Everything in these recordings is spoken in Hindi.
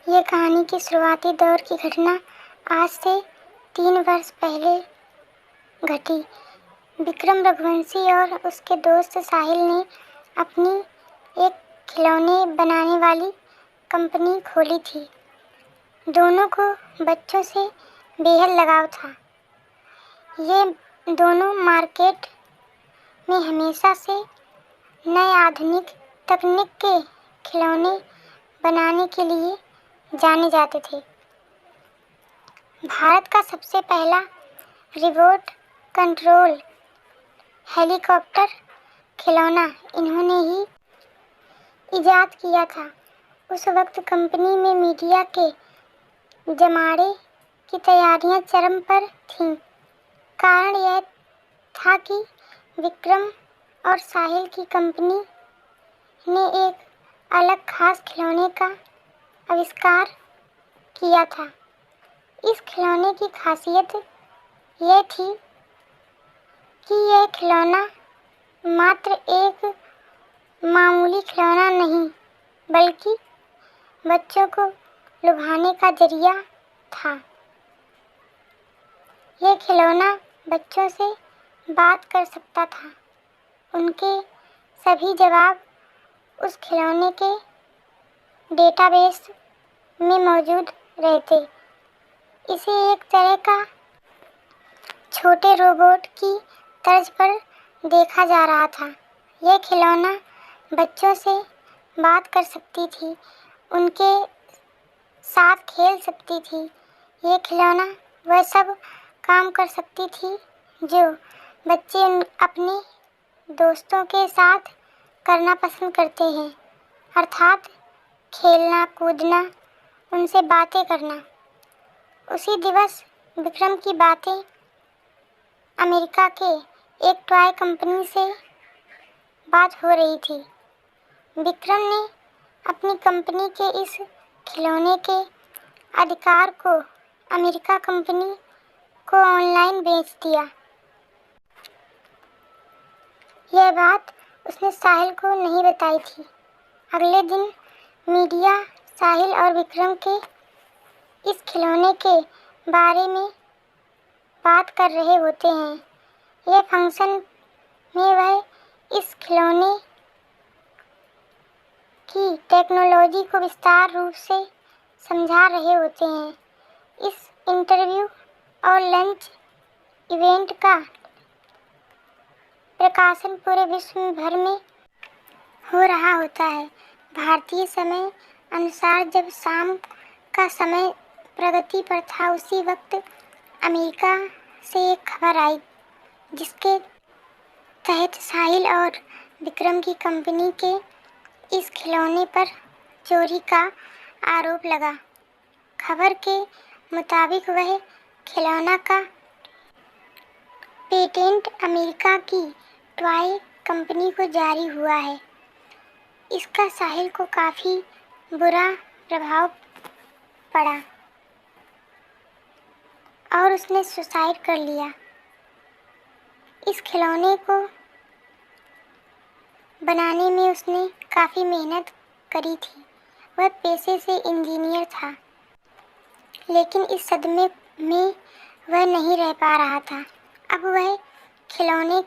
ये कहानी की शुरुआती दौर की घटना आज से 3 वर्ष पहले घटी। विक्रम रघुवंशी और उसके दोस्त साहिल ने अपनी एक खिलौने बनाने वाली कंपनी खोली थी। दोनों को बच्चों से बेहद लगाव था। ये दोनों मार्केट में हमेशा से नए आधुनिक तकनीक के खिलौने बनाने के लिए जाने जाते थे। भारत का सबसे पहला रिमोट कंट्रोल हेलीकॉप्टर खिलौना इन्होंने ही इजाद किया था। उस वक्त कंपनी में मीडिया के जमाड़े की तैयारियां चरम पर थीं। कारण यह था कि विक्रम और साहिल की कंपनी ने एक अलग खास खिलौने का आविष्कार किया था। इस खिलौने की खासियत यह थी कि यह खिलौना मात्र एक मामूली खिलौना नहीं, बल्कि बच्चों को लुभाने का जरिया था। यह खिलौना बच्चों से बात कर सकता था। उनके सभी जवाब उस खिलौने के डेटाबेस में मौजूद रहते। इसे एक तरह का छोटे रोबोट की तर्ज पर देखा जा रहा था। यह खिलौना बच्चों से बात कर सकती थी, उनके साथ खेल सकती थी। यह खिलौना वह सब काम कर सकती थी जो बच्चे अपने दोस्तों के साथ करना पसंद करते हैं, अर्थात खेलना, कूदना, उनसे बातें करना। उसी दिवस विक्रम की बातें अमेरिका के एक टॉय कंपनी से बात हो रही थी। विक्रम ने अपनी कंपनी के इस खिलौने के अधिकार को अमेरिका कंपनी को ऑनलाइन बेच दिया। यह बात उसने साहिल को नहीं बताई थी। अगले दिन मीडिया साहिल और विक्रम के इस खिलौने के बारे में बात कर रहे होते हैं। यह फंक्शन में वह इस खिलौने की टेक्नोलॉजी को विस्तार रूप से समझा रहे होते हैं। इस इंटरव्यू और लंच इवेंट का प्रकाशन पूरे विश्व भर में हो रहा होता है। भारतीय समय अनुसार जब शाम का समय प्रगति पर था, उसी वक्त अमेरिका से एक खबर आई जिसके तहत साहिल और विक्रम की कंपनी के इस खिलौने पर चोरी का आरोप लगा। खबर के मुताबिक वह खिलौना का पेटेंट अमेरिका की टॉय कंपनी को जारी हुआ है। इसका साहिल को काफ़ी बुरा प्रभाव पड़ा और उसने सुसाइड कर लिया। इस खिलौने को बनाने में उसने काफ़ी मेहनत करी थी। वह पेशे से इंजीनियर था, लेकिन इस सदमे में वह नहीं रह पा रहा था। अब वह खिलौने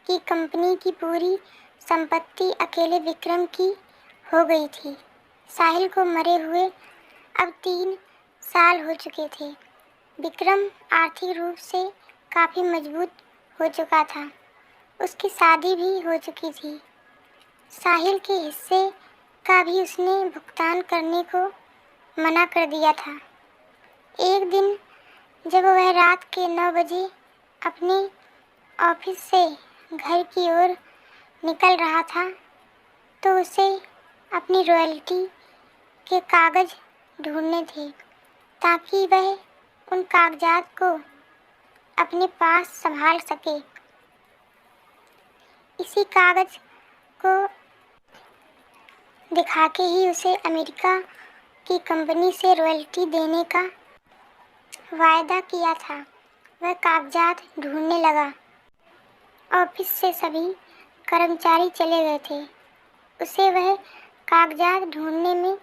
की कंपनी की पूरी संपत्ति अकेले विक्रम की हो गई थी। साहिल को मरे हुए अब 3 साल हो चुके थे। विक्रम आर्थिक रूप से काफ़ी मजबूत हो चुका था। उसकी शादी भी हो चुकी थी। साहिल के हिस्से का भी उसने भुगतान करने को मना कर दिया था। एक दिन जब वह रात के 9 बजे अपने ऑफिस से घर की ओर निकल रहा था, तो उसे अपनी रॉयल्टी के कागज़ ढूंढने थे ताकि वह उन कागजात को अपने पास संभाल सके। इसी कागज़ को दिखा के ही उसे अमेरिका की कंपनी से रॉयल्टी देने का वायदा किया था। वह कागजात ढूंढने लगा। ऑफिस से सभी कर्मचारी चले गए थे। उसे वह कागजात ढूंढने में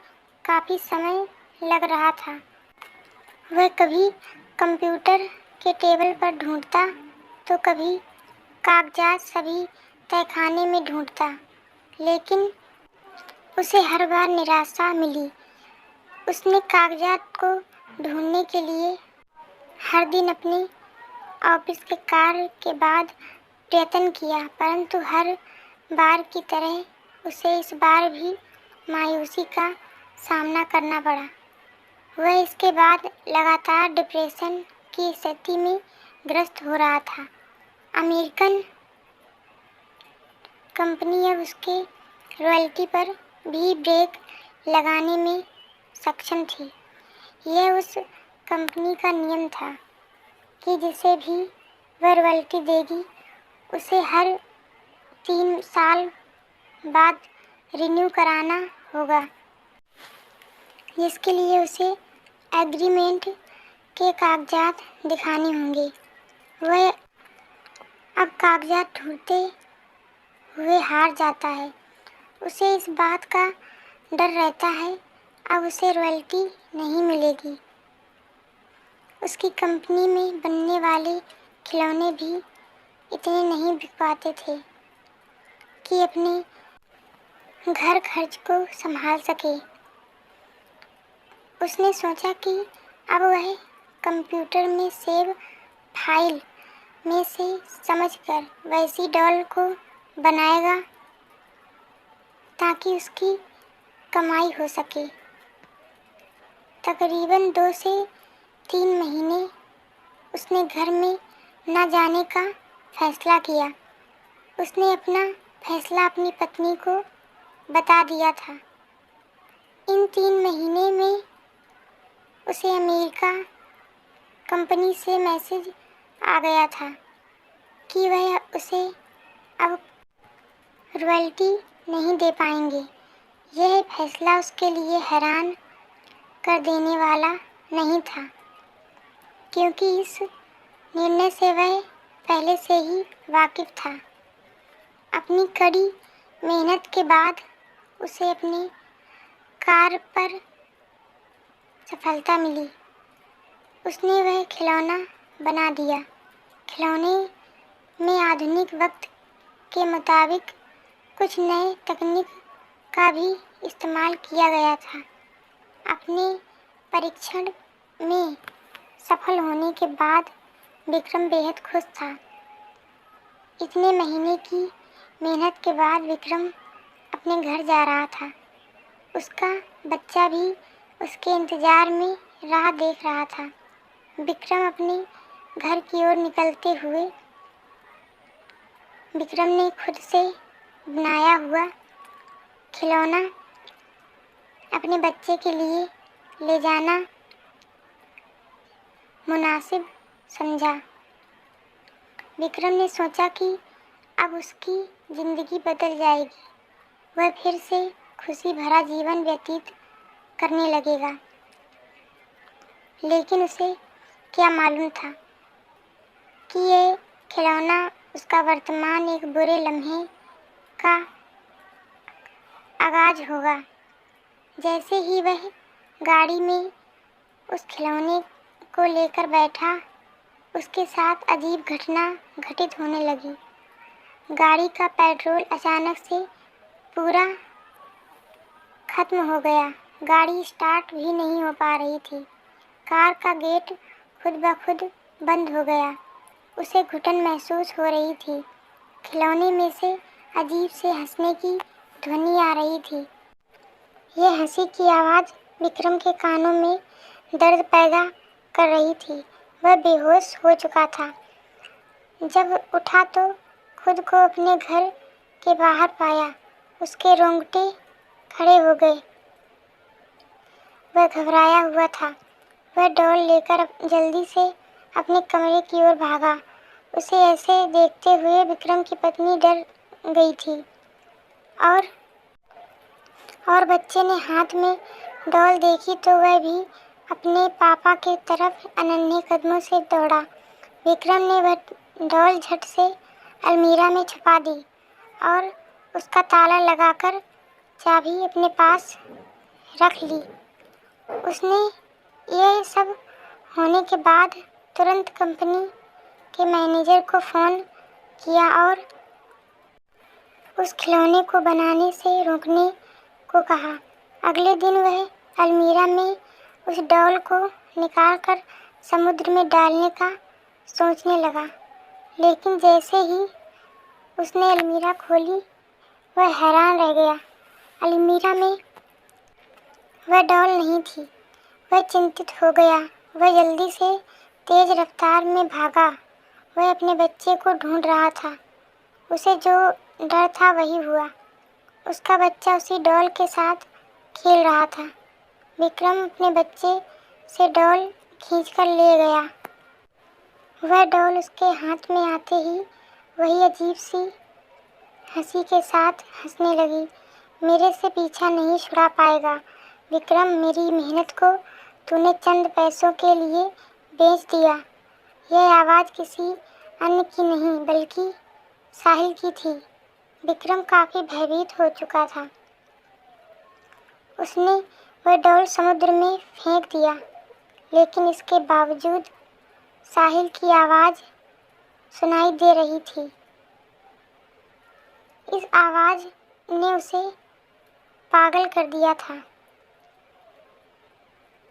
काफ़ी समय लग रहा था। वह कभी कंप्यूटर के टेबल पर ढूंढता तो कभी कागजात सभी तहखाने में ढूंढता, लेकिन उसे हर बार निराशा मिली। उसने कागजात को ढूंढने के लिए हर दिन अपने ऑफिस के कार्य के बाद प्रयत्न किया, परंतु हर बार की तरह उसे इस बार भी मायूसी का सामना करना पड़ा। वह इसके बाद लगातार डिप्रेशन की स्थिति में ग्रस्त हो रहा था। अमेरिकन कंपनी अब उसके रॉयल्टी पर भी ब्रेक लगाने में सक्षम थी। यह उस कंपनी का नियम था कि जिसे भी वह रॉयल्टी देगी उसे हर 3 साल बाद रिन्यू कराना होगा, जिसके लिए उसे एग्रीमेंट के कागजात दिखाने होंगे। वह अब कागजात ढूंढते हुए हार जाता है। उसे इस बात का डर रहता है अब उसे रॉयल्टी नहीं मिलेगी। उसकी कंपनी में बनने वाले खिलौने भी इतने नहीं बिक पाते थे कि अपने घर खर्च को संभाल सके। उसने सोचा कि अब वह कंप्यूटर में सेव फाइल में से समझकर वैसी डॉल को बनाएगा ताकि उसकी कमाई हो सके। तकरीबन 2 से 3 महीने उसने घर में न जाने का फैसला किया। उसने अपना फैसला अपनी पत्नी को बता दिया था। इन 3 महीने में उसे अमेरिका कंपनी से मैसेज आ गया था कि वह उसे अब रॉयल्टी नहीं दे पाएंगे। यह फैसला उसके लिए हैरान कर देने वाला नहीं था, क्योंकि इस निर्णय से वह पहले से ही वाकिफ था। अपनी कड़ी मेहनत के बाद उसे अपने कार्य पर सफलता मिली। उसने वह खिलौना बना दिया। खिलौने में आधुनिक वक्त के मुताबिक कुछ नए तकनीक का भी इस्तेमाल किया गया था। अपने परीक्षण में सफल होने के बाद विक्रम बेहद खुश था। इतने महीने की मेहनत के बाद विक्रम अपने घर जा रहा था। उसका बच्चा भी उसके इंतजार में राह देख रहा था। विक्रम अपने घर की ओर निकलते हुए विक्रम ने खुद से बनाया हुआ खिलौना अपने बच्चे के लिए ले जाना मुनासिब समझा। विक्रम ने सोचा कि अब उसकी ज़िंदगी बदल जाएगी। वह फिर से खुशी भरा जीवन व्यतीत करने लगेगा। लेकिन उसे क्या मालूम था कि ये खिलौना उसका वर्तमान एक बुरे लम्हे का आगाज होगा। जैसे ही वह गाड़ी में उस खिलौने को लेकर बैठा, उसके साथ अजीब घटना घटित होने लगी। गाड़ी का पेट्रोल अचानक से पूरा खत्म हो गया। गाड़ी स्टार्ट भी नहीं हो पा रही थी। कार का गेट खुद ब खुद बंद हो गया। उसे घुटन महसूस हो रही थी। खिलौने में से अजीब से हंसने की ध्वनि आ रही थी। यह हंसी की आवाज़ विक्रम के कानों में दर्द पैदा कर रही थी। वह बेहोश हो चुका था। जब उठा तो खुद को अपने घर के बाहर पाया। उसके रोंगटे खड़े हो गए। वह घबराया हुआ था। वह डॉल लेकर जल्दी से अपने कमरे की ओर भागा। उसे ऐसे देखते हुए विक्रम की पत्नी डर गई थी और बच्चे ने हाथ में डॉल देखी तो वह भी अपने पापा के तरफ अनन्हे कदमों से दौड़ा। विक्रम ने वह डॉल झट से अलमीरा में छुपा दी और उसका ताला लगाकर चाबी अपने पास रख ली। उसने यह सब होने के बाद तुरंत कंपनी के मैनेजर को फ़ोन किया और उस खिलौने को बनाने से रोकने को कहा। अगले दिन वह अलमीरा में उस डॉल को निकालकर समुद्र में डालने का सोचने लगा, लेकिन जैसे ही उसने अलमीरा खोली वह हैरान रह गया। अलमीरा में वह डॉल नहीं थी। वह चिंतित हो गया। वह जल्दी से तेज रफ्तार में भागा। वह अपने बच्चे को ढूंढ रहा था। उसे जो डर था वही हुआ। उसका बच्चा उसी डॉल के साथ खेल रहा था। विक्रम अपने बच्चे से डॉल खींचकर ले गया। वह डॉल उसके हाथ में आते ही वही अजीब सी हंसी के साथ हंसने लगी। मेरे से पीछा नहीं छुड़ा पाएगा विक्रम, मेरी मेहनत को तूने चंद पैसों के लिए बेच दिया। यह आवाज़ किसी अन्य की नहीं बल्कि साहिल की थी। विक्रम काफ़ी भयभीत हो चुका था। उसने वह डॉल समुद्र में फेंक दिया, लेकिन इसके बावजूद साहिल की आवाज़ सुनाई दे रही थी। इस आवाज़ ने उसे पागल कर दिया था।